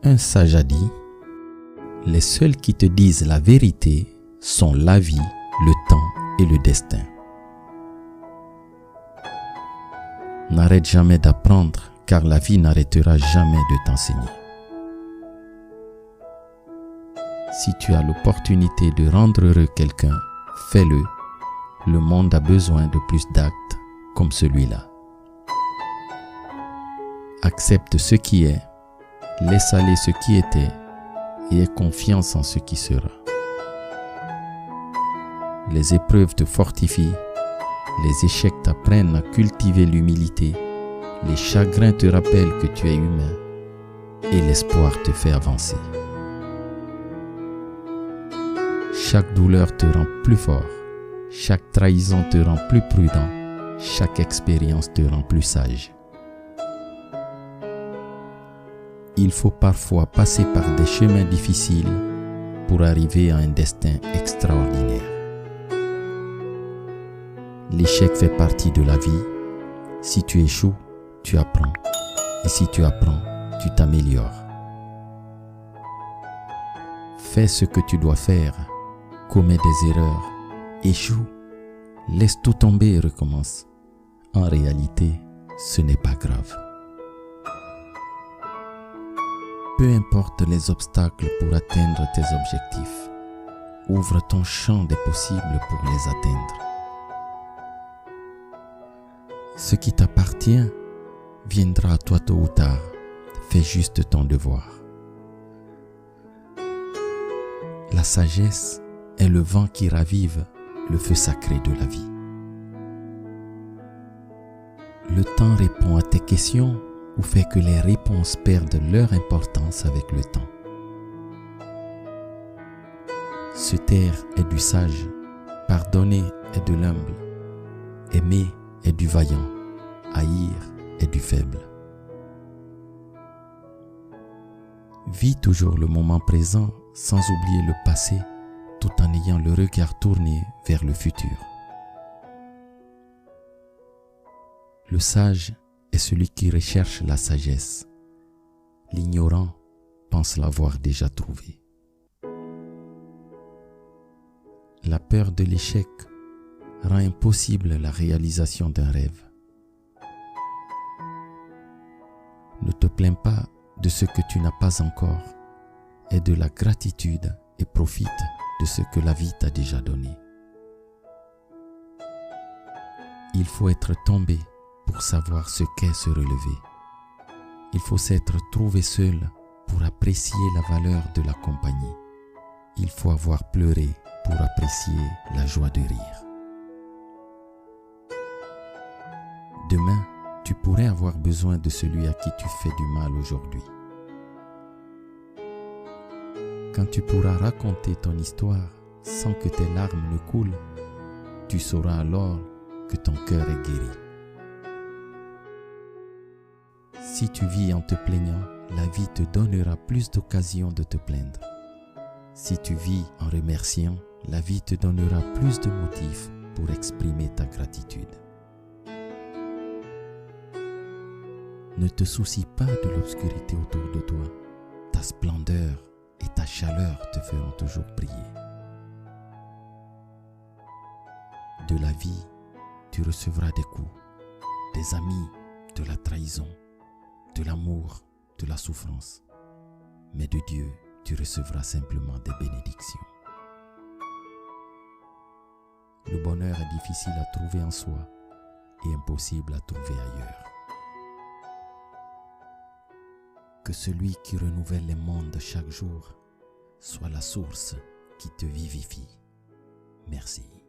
Un sage a dit, les seuls qui te disent la vérité sont la vie, le temps et le destin. N'arrête jamais d'apprendre, car la vie n'arrêtera jamais de t'enseigner. Si tu as l'opportunité de rendre heureux quelqu'un, fais-le. Le monde a besoin de plus d'actes comme celui-là. Accepte ce qui est, laisse aller ce qui était et aie confiance en ce qui sera. Les épreuves te fortifient, les échecs t'apprennent à cultiver l'humilité, les chagrins te rappellent que tu es humain et l'espoir te fait avancer. Chaque douleur te rend plus fort, chaque trahison te rend plus prudent, chaque expérience te rend plus sage. Il faut parfois passer par des chemins difficiles pour arriver à un destin extraordinaire. L'échec fait partie de la vie. Si tu échoues, tu apprends. Et si tu apprends, tu t'améliores. Fais ce que tu dois faire. Commets des erreurs. Échoue. Laisse tout tomber et recommence. En réalité, ce n'est pas grave. Peu importe les obstacles pour atteindre tes objectifs, ouvre ton champ des possibles pour les atteindre. Ce qui t'appartient viendra à toi tôt ou tard. Fais juste ton devoir. La sagesse est le vent qui ravive le feu sacré de la vie. Le temps répond à tes questions ou fait que les réponses perdent leur importance avec le temps. Se taire est du sage, pardonner est de l'humble, aimer est du vaillant, haïr est du faible. Vis toujours le moment présent sans oublier le passé, tout en ayant le regard tourné vers le futur. Le sage est celui qui recherche la sagesse. L'ignorant pense l'avoir déjà trouvée. La peur de l'échec rend impossible la réalisation d'un rêve. Ne te plains pas de ce que tu n'as pas encore. Aie de la gratitude et profite de ce que la vie t'a déjà donné. Il faut être tombé pour savoir ce qu'est se relever. Il faut s'être trouvé seul pour apprécier la valeur de la compagnie. Il faut avoir pleuré pour apprécier la joie de rire. Demain, tu pourrais avoir besoin de celui à qui tu fais du mal aujourd'hui. Quand tu pourras raconter ton histoire sans que tes larmes ne coulent, tu sauras alors que ton cœur est guéri. Si tu vis en te plaignant, la vie te donnera plus d'occasions de te plaindre. Si tu vis en remerciant, la vie te donnera plus de motifs pour exprimer ta gratitude. Ne te soucie pas de l'obscurité autour de toi. Ta splendeur et ta chaleur te feront toujours briller. De la vie, tu recevras des coups, des amis, de la trahison, de l'amour, de la souffrance. Mais de Dieu, tu recevras simplement des bénédictions. Le bonheur est difficile à trouver en soi et impossible à trouver ailleurs. Que celui qui renouvelle les mondes chaque jour soit la source qui te vivifie. Merci.